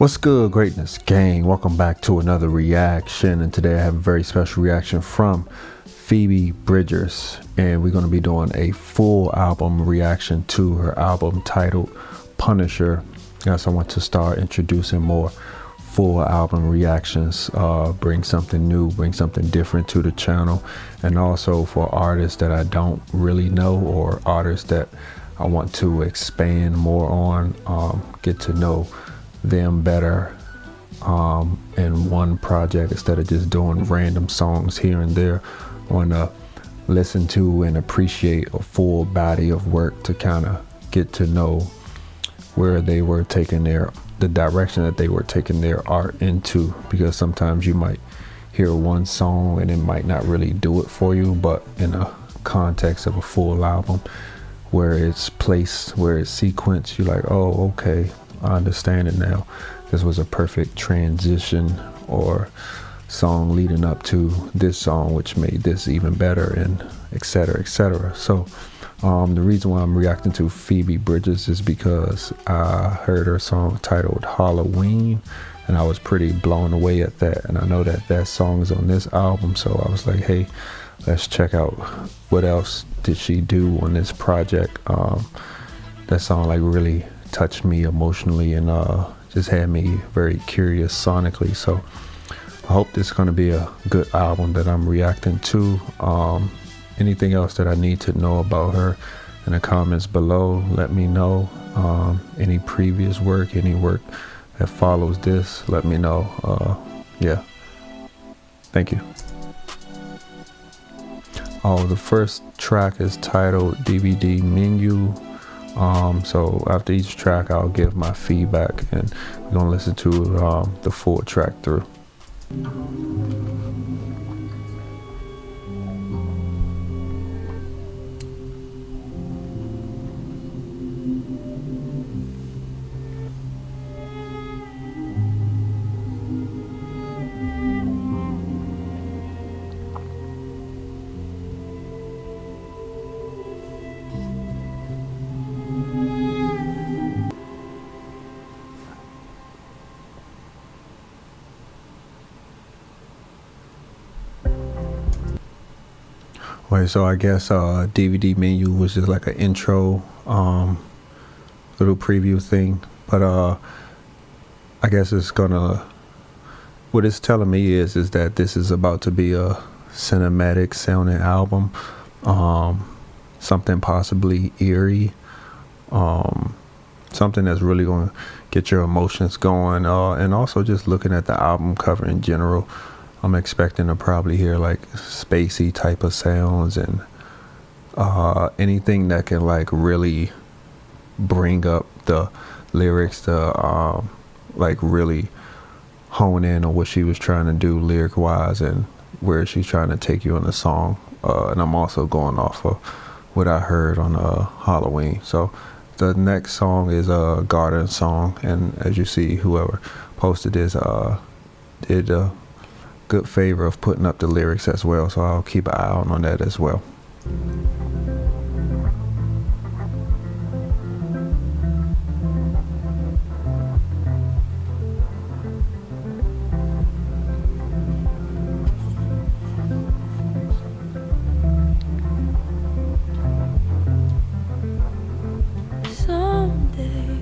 What's good, greatness gang? Welcome back to another reaction, and today I have a very special reaction from Phoebe Bridgers, and we're going to be doing a full album reaction to her album titled Punisher. Yes, I want to start introducing more full album reactions, bring something new, bring something different to the channel, and also for artists that I don't really know or artists that I want to expand more on, get to know them better in one project instead of just doing random songs here and there. I want to listen to and appreciate a full body of work to kind of get to know where they were taking the direction that they were taking their art into, because sometimes you might hear one song and it might not really do it for you, but in a context of a full album where it's placed, where it's sequenced, you're like, oh, okay, I understand it now. This was a perfect transition or song leading up to this song, which made this even better, and etc., etc. So the reason why I'm reacting to Phoebe Bridgers is because I heard her song titled Halloween, and I was pretty blown away at that. And I know that that song is on this album, so I was like, hey, let's check out what else did she do on this project. That song like really touched me emotionally and just had me very curious sonically. So I hope this is going to be a good album that I'm reacting to. Anything else that I need to know about her in the comments below, let me know. Any previous work, any work that follows this, let me know. Yeah, thank you. The first track is titled DVD Menu. So after each track I'll give my feedback, and we're gonna listen to the full track through. Wait, so I guess DVD Menu was just like an intro, little preview thing, but I guess it's gonna, what it's telling me is that this is about to be a cinematic sounding album, something possibly eerie, something that's really going to get your emotions going, and also just looking at the album cover in general, I'm expecting to probably hear like spacey type of sounds and anything that can like really bring up the lyrics to like really hone in on what she was trying to do lyric wise and where she's trying to take you in the song. And I'm also going off of what I heard on Halloween. So the next song is a garden song, and as you see, whoever posted this did a good favor of putting up the lyrics as well, so I'll keep an eye out on that as well. Someday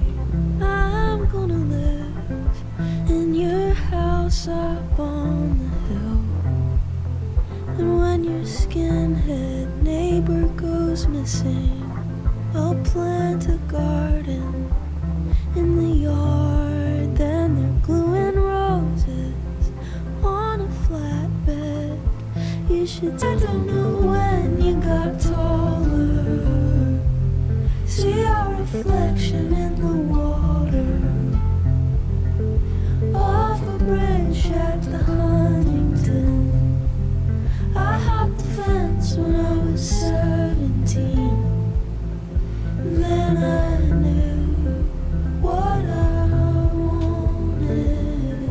I'm gonna live in your house up on the hill, and when your skinhead neighbor goes missing, I'll plant a garden in the yard. Then they're gluing roses on a flatbed. You should, I don't know when you got taller, see our reflection in the water off a bridge at the Huntington. I hopped the fence when I was 17, and then I knew what I wanted.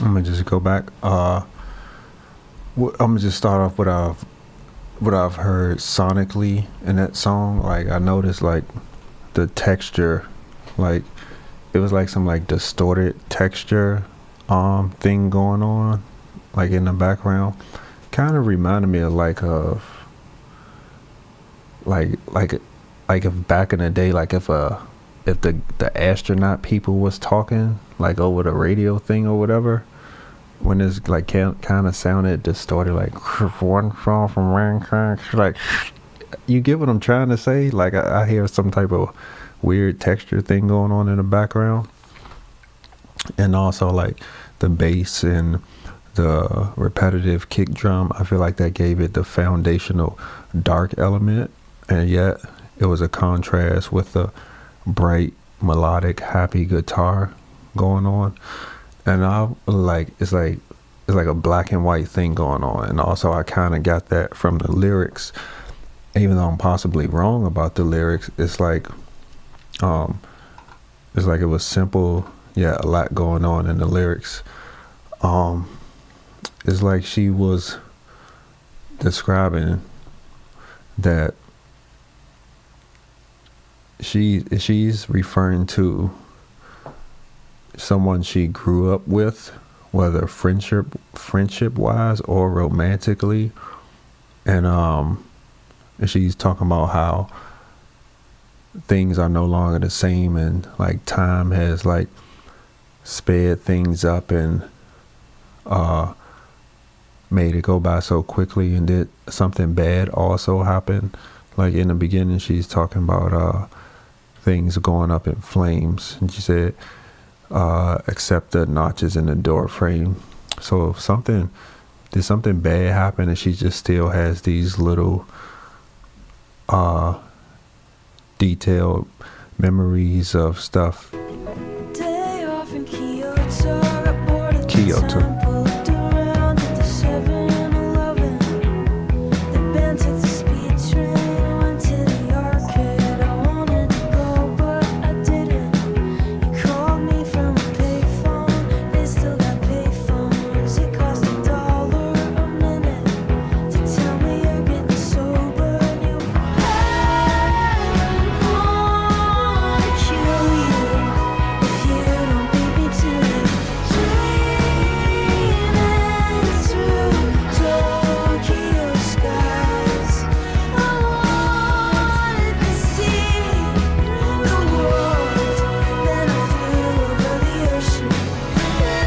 I'm gonna just go back. I'm gonna just start off with what I've heard sonically in that song. Like I noticed like the texture, like it was like some like distorted texture thing going on like in the background. Kind of reminded me of like if back in the day, like if the astronaut people was talking like over the radio thing or whatever, when it's like kind of sounded distorted, like one song from mankind, like, you get what I'm trying to say? Like I hear some type of weird texture thing going on in the background. And also like the bass and the repetitive kick drum, I feel like that gave it the foundational dark element, and yet it was a contrast with the bright melodic happy guitar going on. And I like it's like a black and white thing going on. And also I kind of got that from the lyrics, even though I'm possibly wrong about the lyrics. It's like it was simple, yeah, a lot going on in the lyrics. It's like she was describing that she's referring to someone she grew up with, whether friendship wise or romantically, and she's talking about how things are no longer the same, and like time has like sped things up and made it go by so quickly. And did something bad also happen? Like in the beginning she's talking about things going up in flames, and she said except the notches in the door frame. So did something bad happen, and she just still has these little detailed memories of stuff. Day off in Kyoto, got bored at the Kyoto. temple, looked around at the 7-Eleven. The band took the speed train, went to the arcade. I wanted to go, but I didn't. You called me from a payphone, they still got payphones. It cost $1 a minute to tell me you're getting sober. And you wanna kill you if you don't beat me to it. Dreaming through Tokyo skies, I wanted to see the world. Then I flew over the ocean, and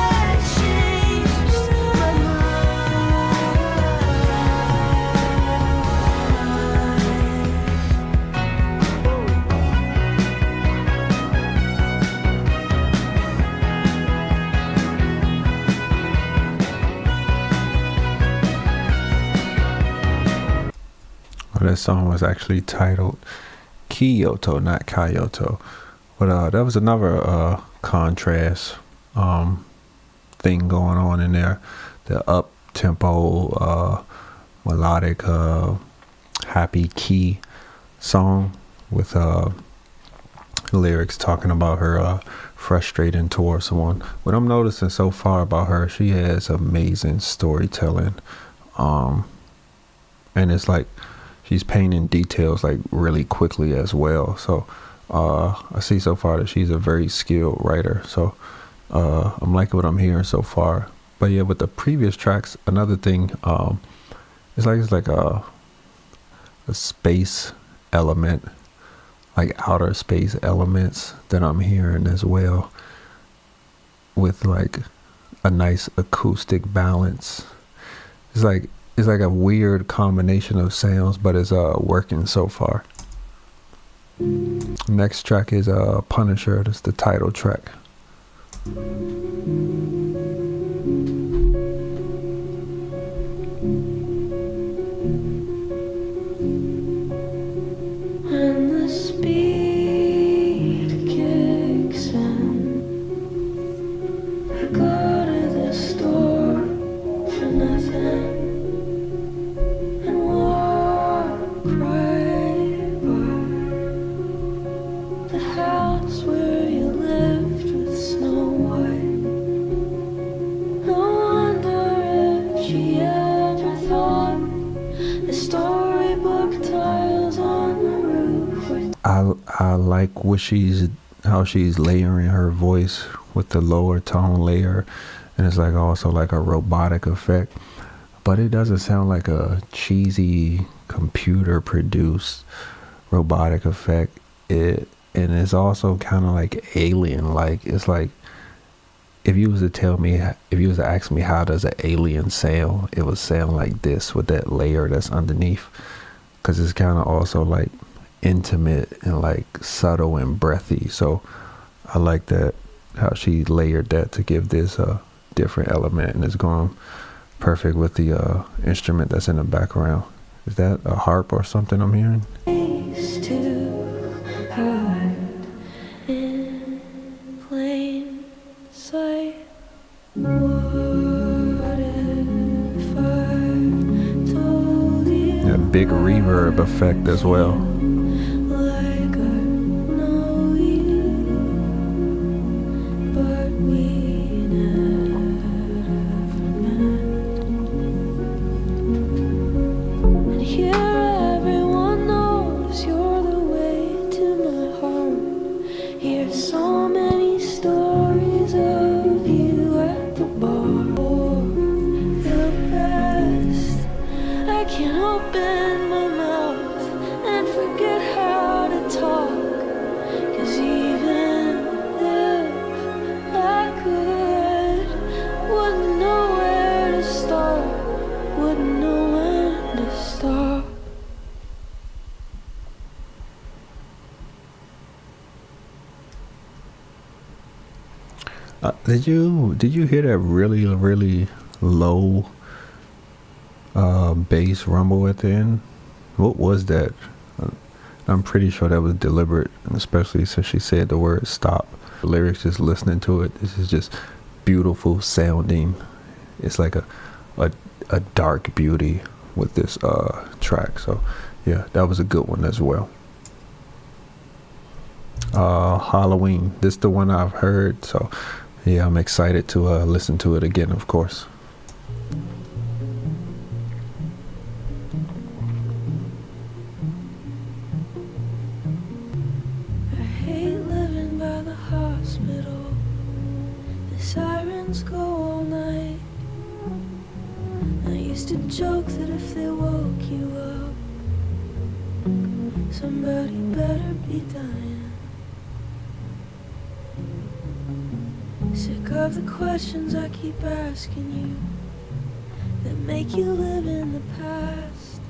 I changed my mind. That song was actually titled Kyoto, not Kyoto. But that was another contrast thing going on in there. The up tempo melodic happy key song with lyrics talking about her frustrating towards someone. What I'm noticing so far about her, she has amazing storytelling, and it's like she's painting details like really quickly as well. So I see so far that she's a very skilled writer. So I'm liking what I'm hearing so far. But yeah, with the previous tracks, another thing, it's like a space element, like outer space elements that I'm hearing as well, with like a nice acoustic balance. It's like a weird combination of sounds, but it's working so far. Next track is Punisher. That's the title track. And the speed kicks in. I go to the store for nothing and walk right by the house where you lived with Snow White. No wonder if she ever thought the storybook tiles on the roof were I like what she's how she's layering her voice with the lower tone layer, and it's like also like a robotic effect, but it doesn't sound like a cheesy computer produced robotic effect. And it's also kind of like alien, like it's like if you was to ask me how does an alien sound, it would sound like this with that layer that's underneath, because it's kind of also like intimate and like subtle and breathy. So I like that, how she layered that to give this different element, and it's going perfect with the instrument that's in the background. Is that a harp or something I'm hearing? Place to hide in plain sight. What if I told you That big reverb effect as well. like I know you, but we never met. And here everyone knows you're the way to my heart. Here's so many stories of you at the bar. For the best, I can't open my mouth and forget how to talk. 'Cause even if I could, wouldn't know where to start, wouldn't know when to stop. Did you hear that really low bass rumble at the end? What was that? I'm pretty sure that was deliberate, especially since she said the word stop. The lyrics, just listening to it, this is just beautiful sounding. It's like a dark beauty with this track. So yeah, that was a good one as well. Halloween, this is the one I've heard, so yeah, I'm excited to listen to it again, of course. I hate living by the hospital. The sirens go all night. I used to joke that if they woke you up, somebody better be dying. Sick of the questions I keep asking you that make you live in the past.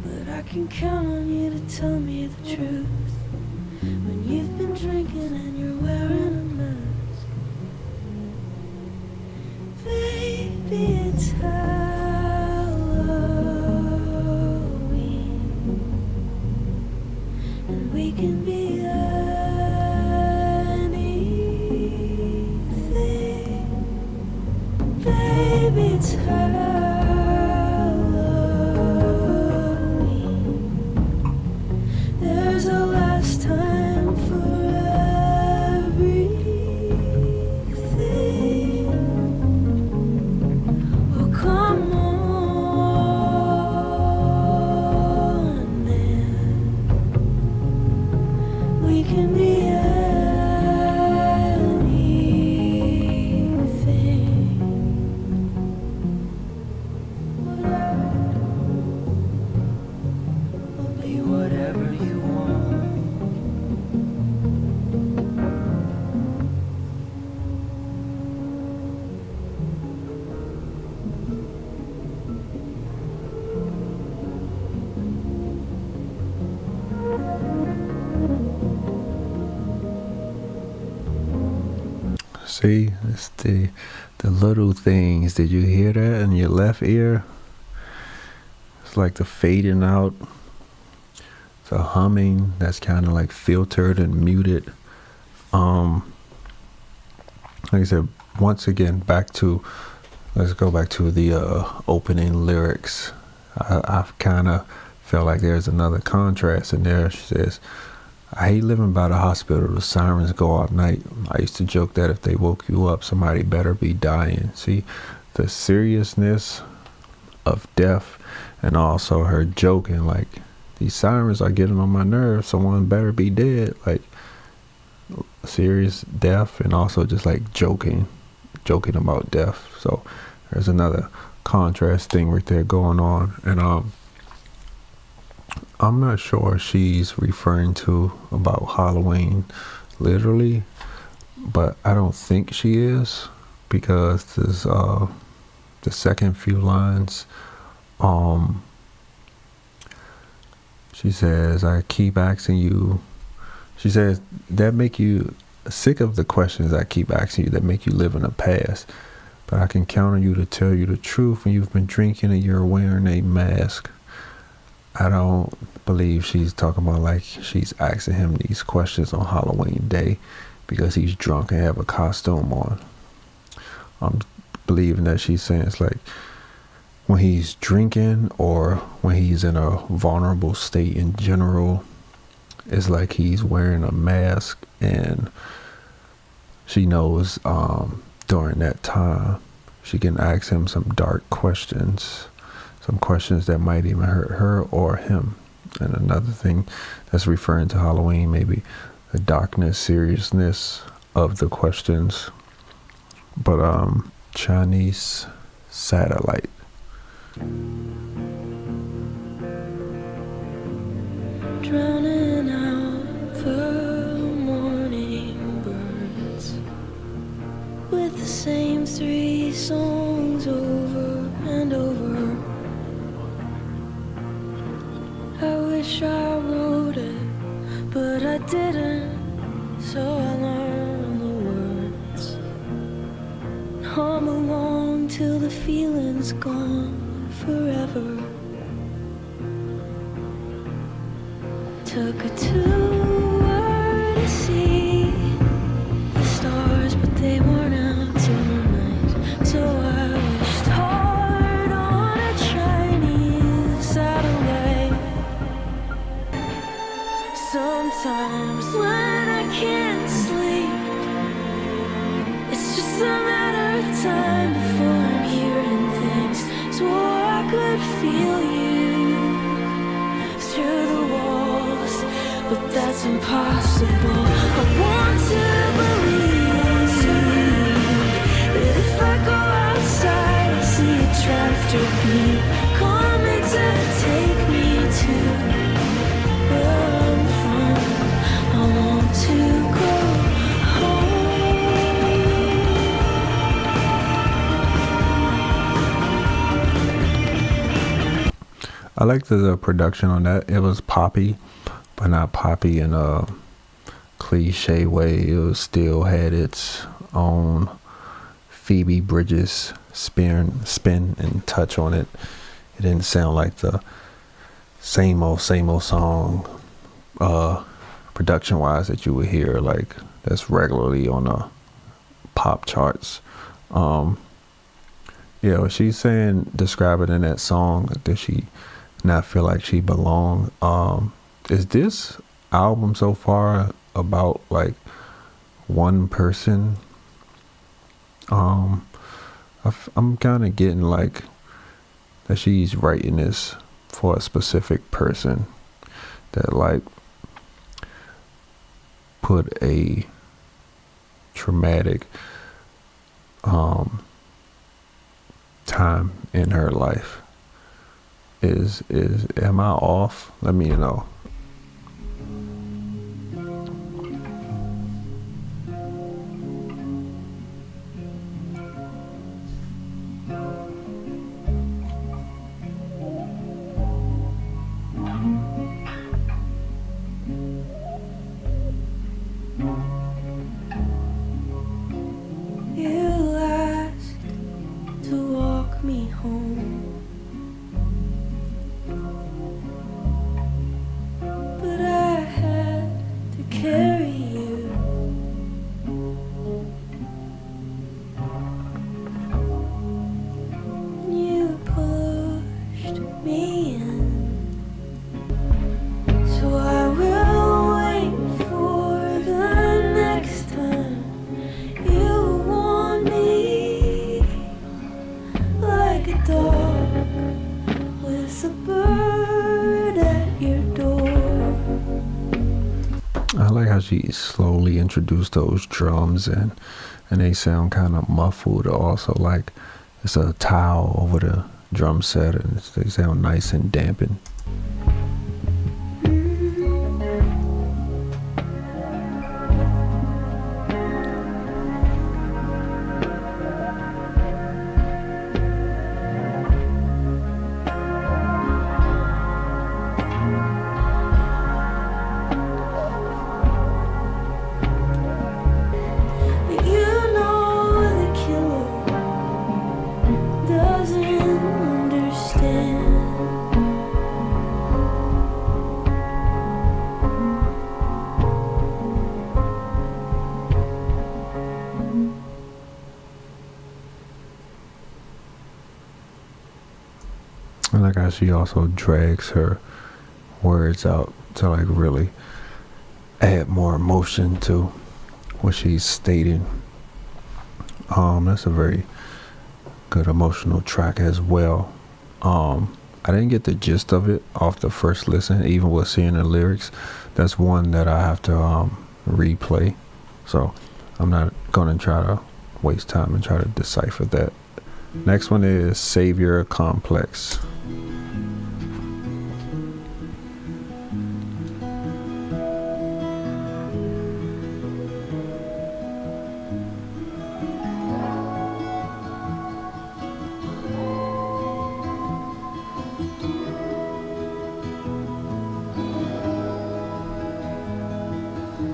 But I can count on you to tell me the truth when you've been drinking and you're wearing a mask. Baby, it's Halloween, and we can be baby, it's Halloween. There's a last time for everything. Oh, come on, man. We can be See, it's the little things. Did you hear that in your left ear? It's like the fading out, the humming that's kind of like filtered and muted. Like I said, once again, let's go back to the opening lyrics. I've kind of felt like there's another contrast in there. She says, I hate living by the hospital. The sirens go all night. I used to joke that if they woke you up, somebody better be dying. See, the seriousness of death, and also her joking, like, these sirens are getting on my nerves. Someone better be dead. Like, serious death and also just like joking about death. So there's another contrast thing right there going on. And I'm not sure she's referring to about Halloween literally, but I don't think she is, because there's the second few lines, she says, I keep asking you, she says, that make you sick of the questions I keep asking you that make you live in the past, but I can count on you to tell you the truth when you've been drinking and you're wearing a mask. I don't believe she's talking about like she's asking him these questions on Halloween day because he's drunk and have a costume on. I'm believing that she's saying it's like when he's drinking or when he's in a vulnerable state in general, it's like he's wearing a mask, and she knows during that time she can ask him some dark questions, some questions that might even hurt her or him. And another thing that's referring to Halloween, maybe the darkness, seriousness of the questions. But Chinese satellite. Drowning out the morning birds with the same 3 songs over and over. I wish I wrote it, but I didn't, so I learned the words. Hum along till the feeling's gone forever. Took a tour to see the stars, but they weren't out tonight, so I wished hard on a Chinese satellite. Sometimes when I can't sleep, it's just a matter of time before I'm hearing things. Swore I could feel you through the walls, but that's impossible. I want to believe that if I go outside, I see a tractor beam coming to take me to where I'm from. I want to go home. I liked the production on that. It was poppy, but not poppy in a cliche way. It still had its own Phoebe Bridgers spin and touch on it. It didn't sound like the same old song production wise that you would hear like that's regularly on the pop charts. Yeah, what she's saying, describing in that song, that she not feel like she belong. Is this album so far about like one person? I'm kind of getting like that she's writing this for a specific person that like put a traumatic time in her life. Am I off? Let me know. You asked to walk me home. like how she slowly introduced those drums, and they sound kind of muffled. Also, like it's a towel over the drum set, and they sound nice and dampened. And like how she also drags her words out to like really add more emotion to what she's stating. That's a very good emotional track as well. I didn't get the gist of it off the first listen, even with seeing the lyrics. That's one that I have to replay. So I'm not gonna try to waste time and try to decipher that. Next one is Savior Complex.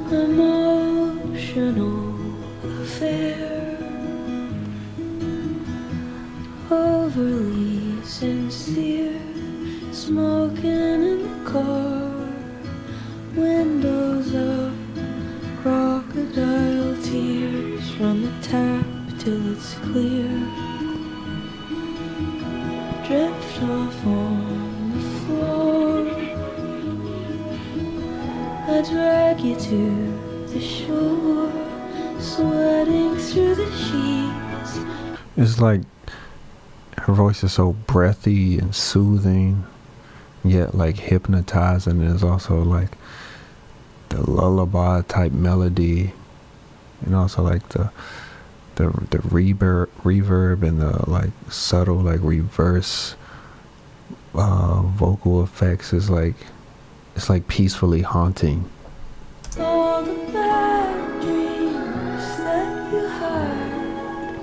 Emotional affair, overly sincere, smoking in the car, windows up, crocodile tears from the tap till it's clear, drift off on the floor, I drag you to the shore, sweating through the sheets. It's like her voice is so breathy and soothing, yet like hypnotizing. And it's also like the lullaby type melody, and also like the reverb and the like subtle like reverse vocal effects is like, it's like peacefully haunting. All the bad dreams that you had,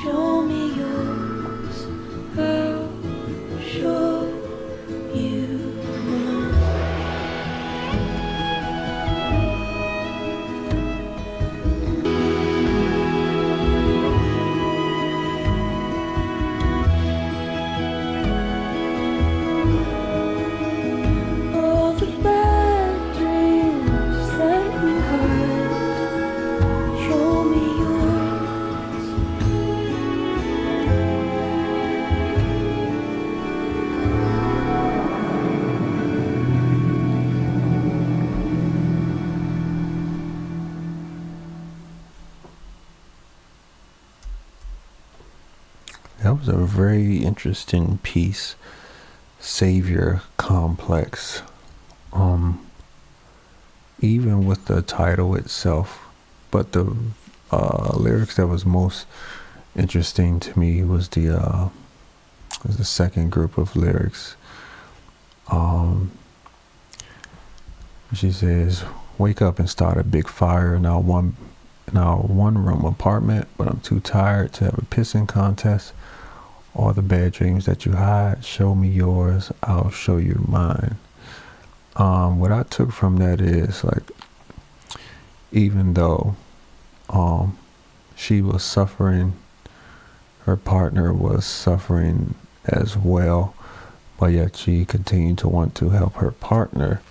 show me yours, I'll show you mine. All the bad dreams that you had, show me yours. That was a very interesting piece, Savior Complex. Even with the title itself, but the lyrics that was most interesting to me was the second group of lyrics. She says, "Wake up and start a big fire in our one room apartment, but I'm too tired to have a pissing contest. All the bad dreams that you hide, show me yours, I'll show you mine." What I took from that is like, even though she was suffering, her partner was suffering as well, but yet she continued to want to help her partner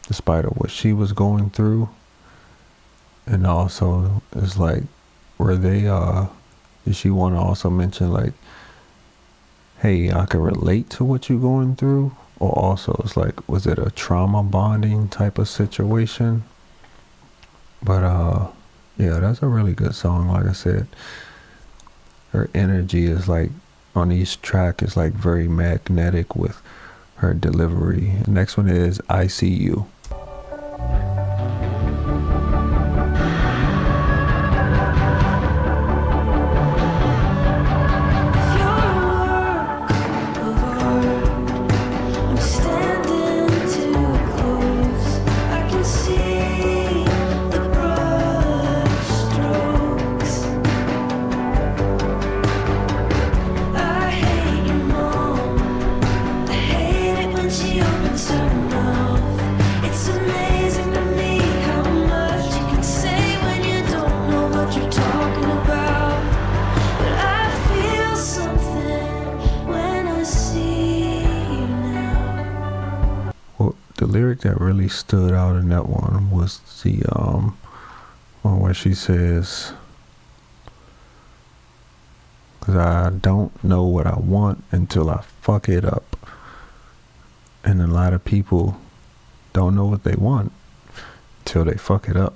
despite of what she was going through. And also it's like, were they did she want to also mention like, hey, I can relate to what you're going through? Or also it's like, was it a trauma bonding type of situation? But yeah, that's a really good song. Like I said, her energy is like, on each track is like very magnetic with her delivery. The next one is ICU. lyric that really stood out in that one was the one where she says, "'Cause I don't know what I want until I fuck it up." And a lot of people don't know what they want till they fuck it up.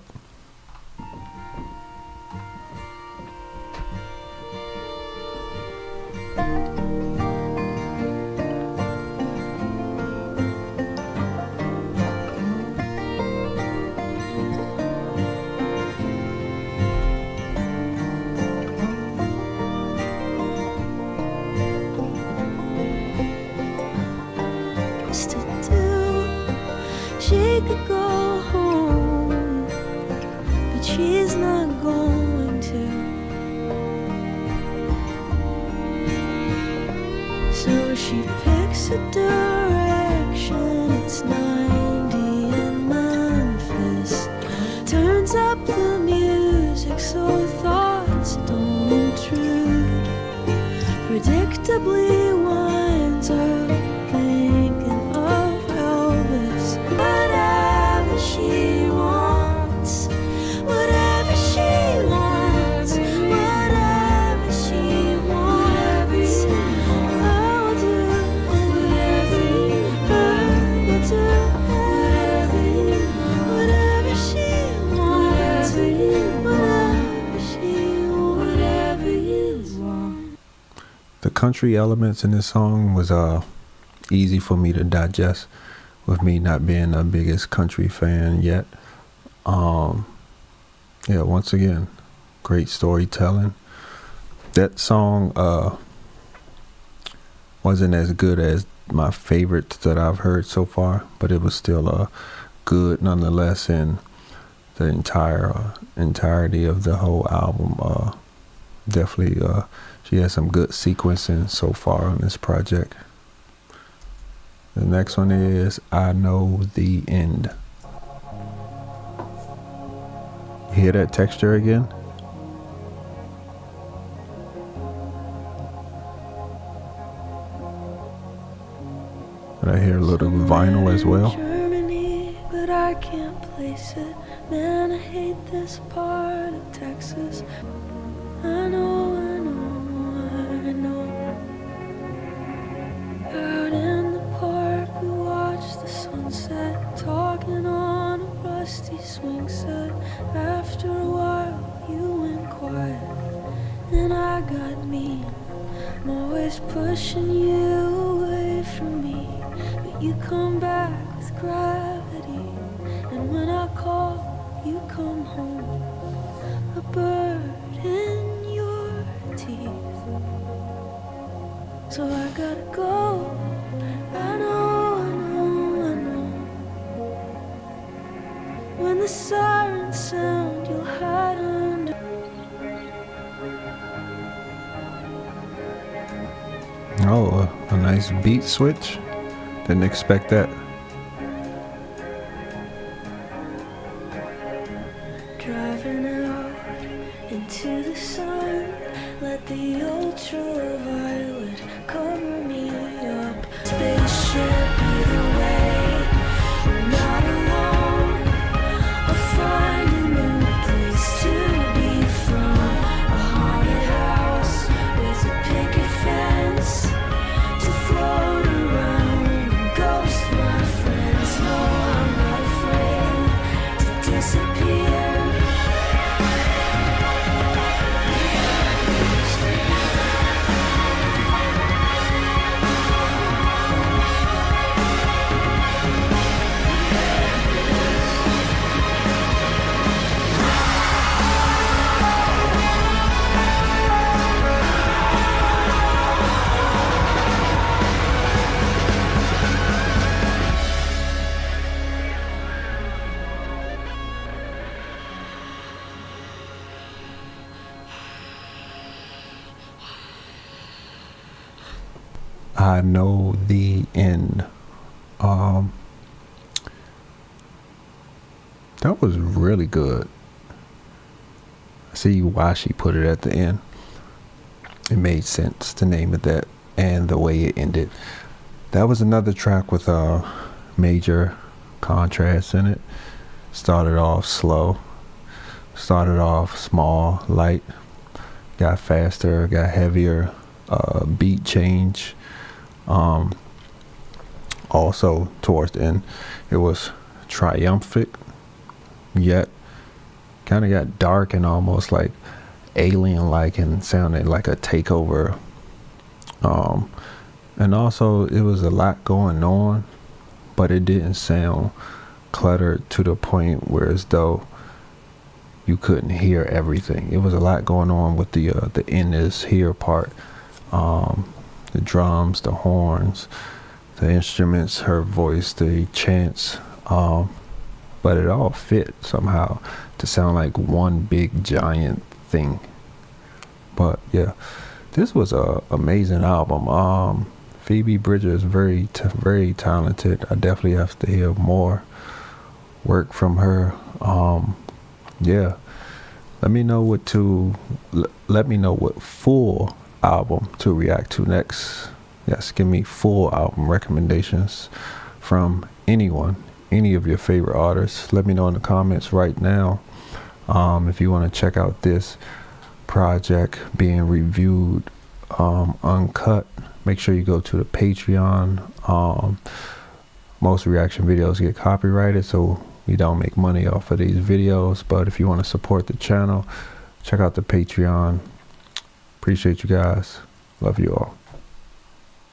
She could go home, but she's not going to. So she picks a direction. It's 90 in Memphis. Turns up the music so thoughts don't intrude. Predictably winds up thinking of Elvis. Whatever she wants, whatever she wants, whatever she wants, I'll do whatever I'll do whatever she wants, whatever she wants, whatever you want. The country elements in this song was easy for me to digest, with me not being the biggest country fan yet. Yeah, once again, great storytelling. That song wasn't as good as my favorites that I've heard so far, but it was still good nonetheless, and the entirety of the whole album definitely she has some good sequencing so far on this project. The next one is I Know the End. Hear that texture again? And I hear a little vinyl as well. Germany, but I can't place it. Man, I hate this part of Texas. I know. Out in the park, we watched the sunset, talking on a rusty swing set. After a while, you went quiet, and I got mean. I'm always pushing you away from me, but you come back with gravity. And when I call, you come home, a bird in your teeth. So I gotta go. I know. When the sirens sound, you'll hide under. Oh, a nice beat switch. Didn't expect that. Driving out into the sun, let the ultraviolet cover me up. Spaceship either way, we're not alone. I'll find a new place to be from. A haunted house with a picket fence to float around. Ghost my friends, no, I'm not afraid to disappear. I Know the End. That was really good. I see why she put it at the end. It made sense to name it that, and the way it ended. That was another track with Major contrast in it. Started off slow, started off small, light, got faster, got heavier, beat change. Also towards the end it was triumphant, yet kind of got dark and almost like alien like, and sounded like a takeover. And also it was a lot going on, but it didn't sound cluttered to the point where as though you couldn't hear everything. It was a lot going on with the in this here part, the drums, the horns, the instruments, her voice, the chants, but it all fit somehow to sound like one big giant thing. But yeah, this was a amazing album. Phoebe Bridgers, very talented. I definitely have to hear more work from her. Yeah, let me know what full album to react to next. Yes, give me full album recommendations from anyone, any of your favorite artists. Let me know in the comments right now. If you want to check out this project being reviewed uncut, make sure you go to the Patreon. Most reaction videos get copyrighted, so we don't make money off of these videos. But if you want to support the channel, check out the Patreon. Appreciate you guys. Love you all.